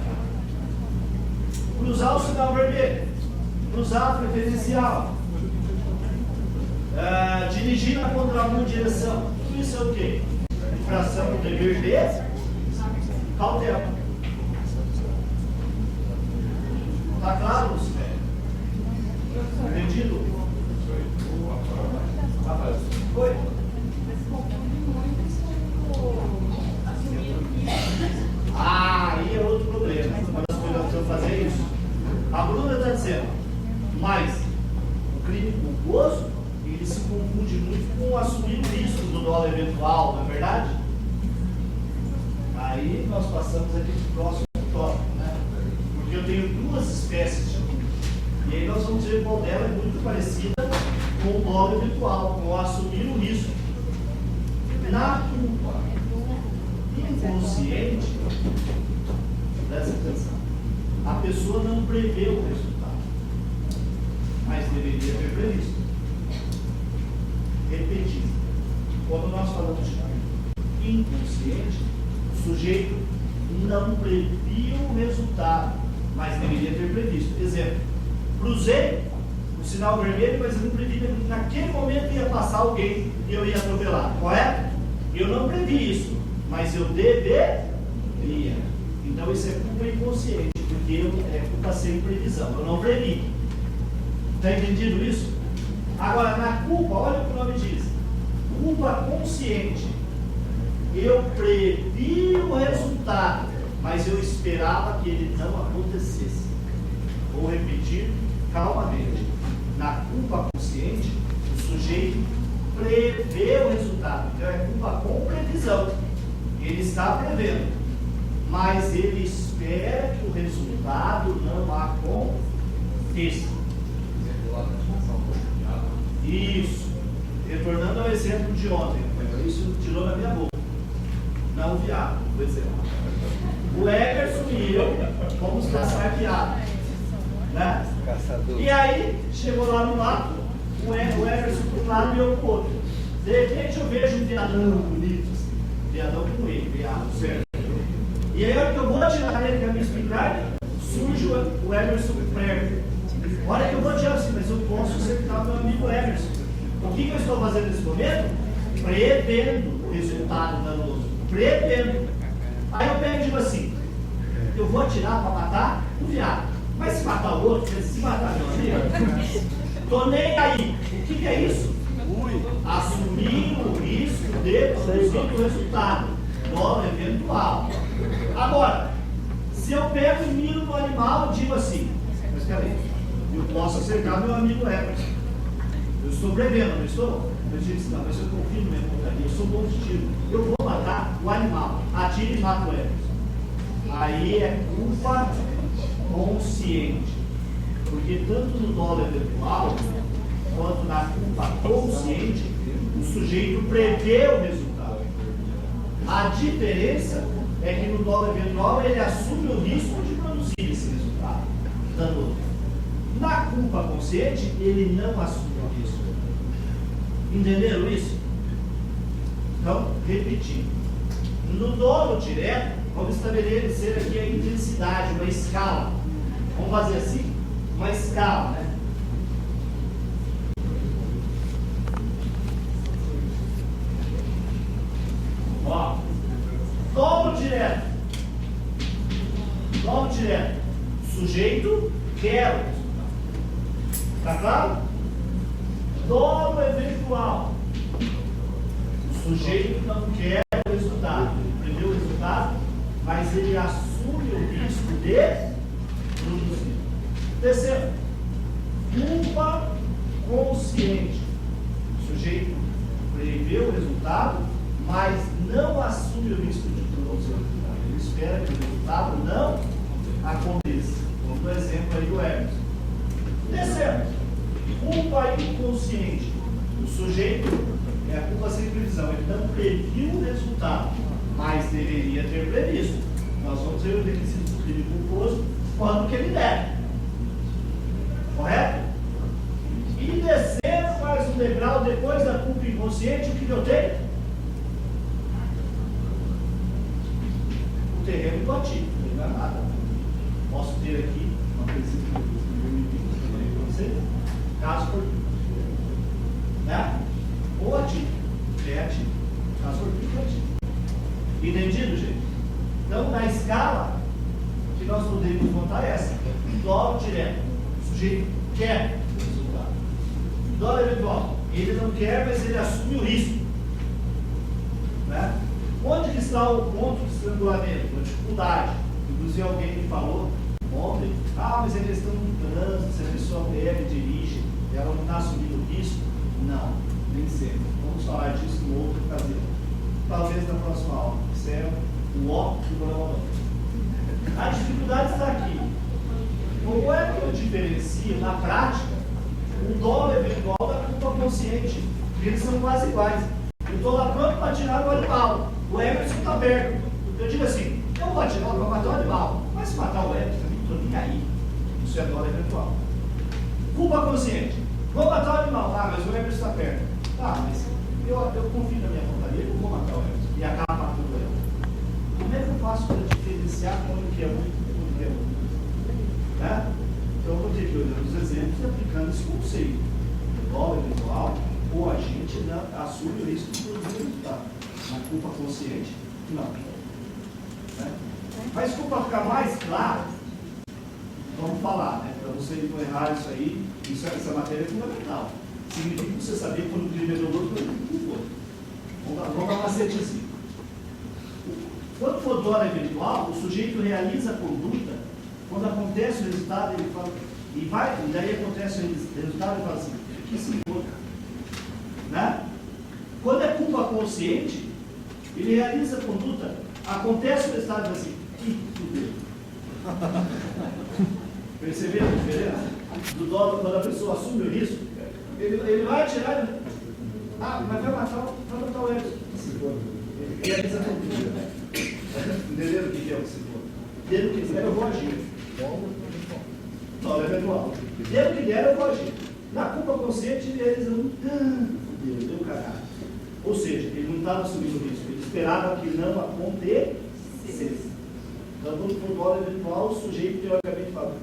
Cruzar o sinal vermelho. Cruzar a preferencial. Dirigir na contramão de direção. Tudo isso é o quê? Infração do dever de cautela. Está claro, Lucifer? Entendido? Foi? Aí é outro problema. Uma das coisas que precisamos fazer é isso. A Bruna está dizendo, mas o crime culposo, ele se confunde muito com assumir o risco do dolo eventual, não é verdade? Aí nós passamos aqui para o próximo tópico, né? Porque eu tenho 2 espécies de culpa. E aí nós vamos ver qual dela é muito parecida com o dolo eventual, com assumir o risco. Na culpa inconsciente, presta atenção, a pessoa não prevê o resultado, mas deveria ter previsto. Repetir. Quando nós falamos de inconsciente, o sujeito não previa o resultado, mas deveria ter previsto. Exemplo, cruzei o sinal vermelho, mas eu não previ que naquele momento ia passar alguém e eu ia atropelar, correto? Eu não previ isso, mas eu deveria. Então isso é culpa inconsciente, porque é culpa sem previsão, eu não previ. Está entendido isso? Agora, na culpa, olha o que o nome diz: culpa consciente. Eu previ o resultado, mas eu esperava que ele não acontecesse. Vou repetir calmamente. Na culpa consciente, o sujeito prevê o resultado. Então é culpa com previsão. Ele está prevendo, mas ele espera que o resultado não aconteça. Isso. Retornando ao exemplo de ontem, isso tirou na minha boca. Não o viado, por exemplo. O Everson e eu fomos caçar viado, né? E aí, chegou lá no mato, o Everson para um lado e eu para o outro. De repente eu vejo um viadão bonito, assim, viadão com ele, viado, certo? E aí, a hora que eu vou atirar ele com a minha espingarda, surge o Everson perto. A hora que eu vou atirar assim, mas eu posso acertar meu amigo Everson. O que eu estou fazendo nesse momento? Prevendo o resultado danoso. Prevendo. Aí eu pego e digo assim: eu vou atirar para matar o viado. Mas se matar o outro, se matar meu amigo, tô nem aí. O que é isso? Assumir o risco de produzir o resultado. Dolo eventual. Agora, se eu pego e miro no animal e digo assim: mas peraí, eu posso acertar meu amigo Everson. Eu estou prevendo, não estou? Eu disse: não, mas eu confio no meu pontaria, eu sou bom de tiro. Eu vou matar o animal. Atire e mata o Everson. Aí é culpa consciente. Porque tanto no dolo eventual quanto na culpa consciente, o sujeito prevê o resultado. A diferença é que no dolo eventual ele assume o risco de produzir esse resultado danoso. Na culpa consciente, ele não assume o risco. Entenderam isso? Então, repetindo. No dolo direto, vamos estabelecer aqui a intensidade, uma escala. Vamos fazer assim? Uma escala, né? Ó, dolo direto. Dolo direto. Sujeito, quero. Tá claro? Dolo eventual. O sujeito não quer o resultado. Ele prevê o resultado, mas ele assume o risco de produzir. Terceiro, culpa consciente. O sujeito prevê o resultado, mas não assume o risco de produzir. Ele espera que o resultado não aconteça. Como no exemplo aí do Hermes. Terceiro, culpa inconsciente. O sujeito é a culpa sem previsão. Ele não previu o resultado, mas deveria ter previsto. Nós vamos ver o requisito do crime culposo quando que ele deve. Correto? E descendo mais um degrau depois da culpa inconsciente, o que eu tenho? O terreno coativo. Não é nada. Posso ter aqui uma princípio para você, caso por né? Ou ativo, é ativo. Caso por é ativo. Entendido, gente? Então, na escala que nós podemos montar é essa. Dolo direto. O sujeito quer o resultado. Dolo eventual. Ele não quer, mas ele assume o risco. Né? Onde que está o ponto de estrangulamento? A dificuldade. Inclusive alguém me falou ontem, mas é questão do trânsito, se a pessoa bebe, dirige, ela não está assumindo o risco. Não, nem sempre. Vamos falar disso no outro ocasião. Talvez na próxima aula. Isso é o ó do programa. A dificuldade está aqui. Como é que eu diferencio, na prática, o dolo eventual da culpa consciente? Porque eles são quase iguais. Eu estou lá pronto para tirar o animal. O Emerson está perto. Eu digo assim, eu vou atirar para matar o animal. Mas se matar o Emerson, eu não estou nem aí. Isso é dolo eventual. Culpa consciente. Vou matar o animal. Mas o Emerson está perto. Mas eu confio na minha vontade. Eu vou matar o Emerson. E acaba matando ele. Como é que eu faço para diferenciar quando que é um e quando que é outro? Né? Então eu vou ter que olhar os exemplos e aplicando esse conceito. O dolo eventual, ou a gente não assume o risco de produzir o resultado. Na culpa consciente, não. Né? Mas para ficar mais claro, vamos falar, né? Para você não errar isso aí, essa matéria é fundamental. Significa você saber quando o crime é doloso e quando não for. Vamos dar uma macetezinha. Quando for dolo eventual, o sujeito realiza a conduta, quando acontece o resultado, ele fala, e daí acontece o resultado, ele fala assim, que se importa? Né? Quando é culpa consciente, ele realiza a conduta, acontece o resultado, ele fala assim, que fudeu. Perceberam a diferença? Do dolo, quando a pessoa assume o risco, ele vai atirar, mas vai matar o Emerson. Ele realiza a conduta. Entenderam o que é o que se for? Dentro do que der, eu vou agir. Dolo eventual. Dentro do que der, eu vou agir. Na culpa consciente, ele realiza deu cagada. Ou seja, ele não estava assumindo o risco, ele esperava que não acontecesse. Então, quando for dolo eventual, o sujeito teoricamente fala: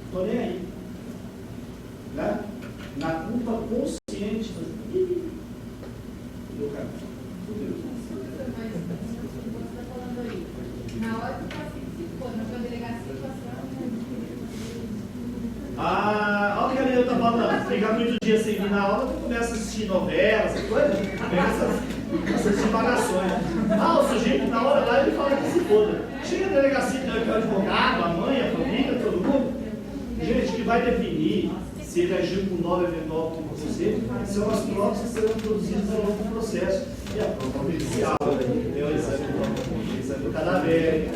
estou nem aí. Né? Na culpa consciente, deu cagada. Na hora que o paciente se for, na sua delegacia, olha o que a menina está falando. Fica muito dia sem vir na aula, tu começa a assistir novelas, essas coisas, essas divagações. O sujeito na hora lá ele fala que se foda. Chega a delegacia, que é o advogado, a mãe, a família, todo mundo. Gente, que vai definir se ele agiu com dolo eventual com você, são as provas que serão produzidas ao longo do processo. E a prova pericial, é o exame do cadáver,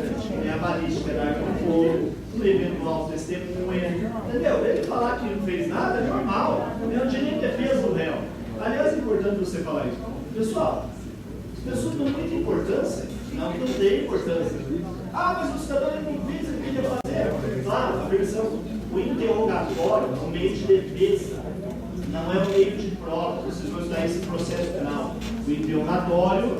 é a balística da arma do fogo, o eventual testemunha, entendeu? Ele falar que não fez nada é normal, é um direito de defesa do réu. Aliás, é importante você falar isso. Pessoal, as pessoas dão muita importância, não dêem importância. Mas o cidadão não fez o que ele ia fazer. Claro, a versão O interrogatório é um meio de defesa, não é um meio de prova. Vocês vão estudar esse processo penal. O interrogatório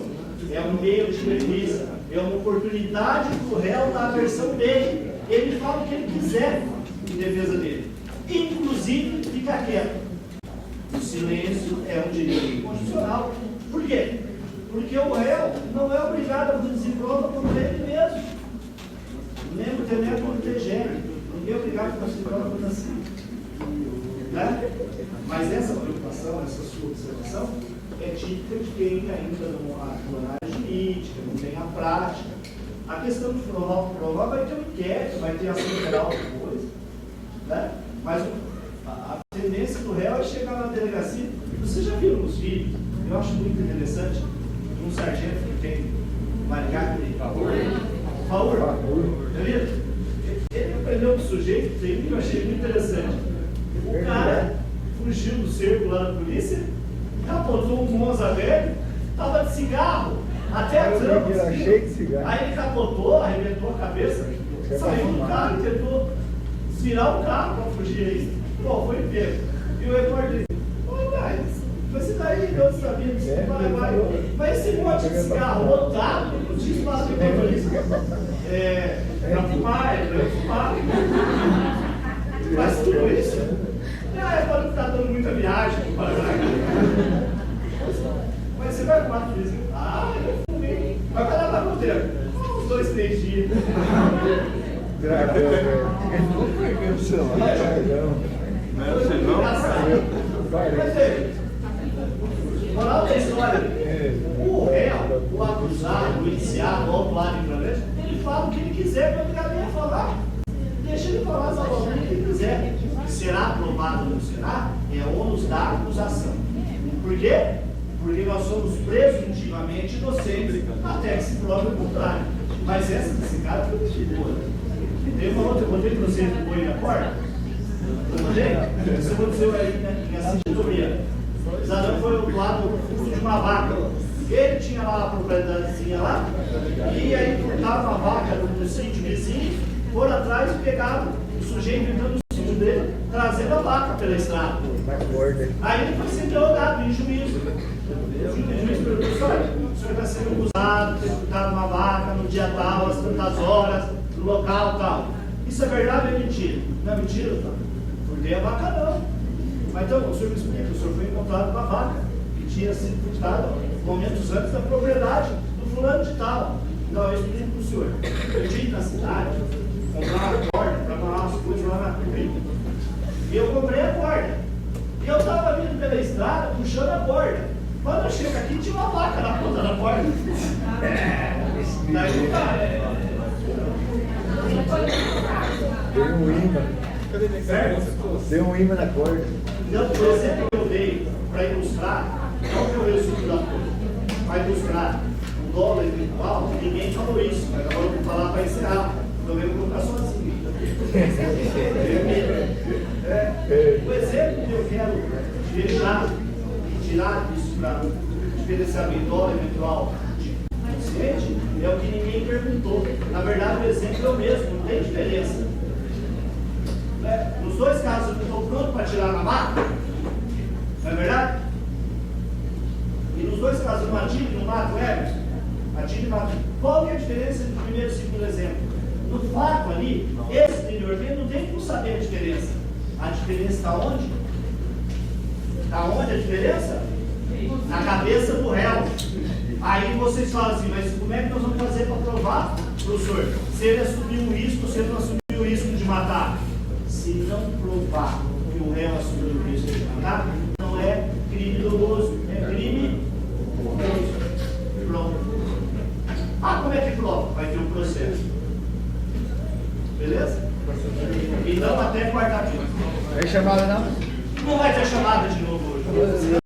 é um meio de defesa, é uma oportunidade para o réu dar a versão dele. Ele fala o que ele quiser em defesa dele. Inclusive, fica quieto. O silêncio é um direito constitucional. Por quê? Porque o réu não é obrigado a produzir prova contra ele mesmo. Nem o temer contra o TGE. Ninguém é obrigado a produzir prova contra si. Né? Mas essa preocupação, essa sua observação, é típica de quem ainda não há a jurídica, não tem a prática. A questão de provar vai ter um inquérito, vai ter ação geral depois. Né? Mas a tendência do réu é chegar na delegacia. Vocês já viram nos vídeos? Eu acho muito interessante um sargento que tem marcado de favor. Tá vendo? Ele aprendeu com o sujeito, tem um que eu achei muito interessante. O cara fugiu do cerco lá da polícia, capotou um Monza velho, estava de cigarro, até a tampa. Aí ele capotou, arrebentou a cabeça, saiu do carro e tentou virar o carro para fugir aí. Bom, foi pego. E o repórter disse: mas você daí, de onde sabia que você vai esse monte de cigarro lotado, não tinha lá do motorista. Pra fumar, faz tudo isso. É para não ficar dando muita viagem para mas você vai 4 vezes. Eu fumei. Mas vai lá quanto tempo? Uns 2, 3 dias. Dragão, velho. Moral da história, o réu, o acusado, o indiciado, o autuado em progresso, ele fala o que ele quiser, não obrigar nem a falar. Deixa ele falar exatamente o que ele quiser. Será aprovado ou não será, é ônus da acusação. Por quê? Porque nós somos presuntivamente inocentes até que se prove o contrário. Mas essa desse cara foi muito boa. Tem uma outra, eu botei para vocês do boi na porta. Eu botei? Isso aconteceu aí, né? Em assistitoria. O cidadão foi autuado de uma vaca. Ele tinha lá a propriedadezinha lá, e aí cortava uma vaca no sítio vizinho, foram atrás e pegaram o sujeito entrando no sítio dele, trazendo a vaca pela estrada. Aí ele foi ser interrogado em juízo. O juiz perguntou: olha, o senhor está sendo acusado de ter cortado uma vaca no dia tal, às tantas horas, no local tal. Isso é verdade ou é mentira? Não é mentira, não. Cortei a vaca não. Mas então, o senhor me explica, o senhor foi encontrado com a vaca, que tinha sido cortada momentos antes da propriedade do fulano de tal. Não, eu explico para o senhor. Eu tinha ido na cidade comprar uma corda para amarrar as coisas lá na trilha. E eu comprei a corda. E eu estava vindo pela estrada, puxando a corda. Quando eu chego aqui, tinha uma vaca na ponta da corda. Daí tá. Tem um imã. Certo? Tem um imã na corda. Então, por exemplo, eu dei para ilustrar, não que eu resumo da coisa, para ilustrar o dólar virtual, ninguém falou isso, mas agora eu vou falar para encerrar. Então eu vou colocar sozinho. O exemplo que eu quero tirar isso para diferenciamento dólar virtual de consciente é o que ninguém perguntou. Na verdade, o exemplo é o mesmo, não tem diferença. Nos dois casos eu estou pronto para tirar na vaca, não é verdade? E nos dois casos eu atiro e não mato Emerson, atiro e mato. Qual que é a diferença entre o primeiro e o segundo exemplo? No fato ali, esse interior dele não tem como saber a diferença. A diferença está onde? Está onde a diferença? Na cabeça do réu. Aí vocês falam assim: mas como é que nós vamos fazer para provar, professor, se ele assumiu o risco, se ele não assumiu o risco de matar? Se não provar que o réu assumiu o risco de matar, não é crime doloso, é crime doloso. Pronto. Como é que prova? Vai ter um processo. Beleza? Então até quarta-feira. Não é chamada não? Não vai ter chamada de novo hoje.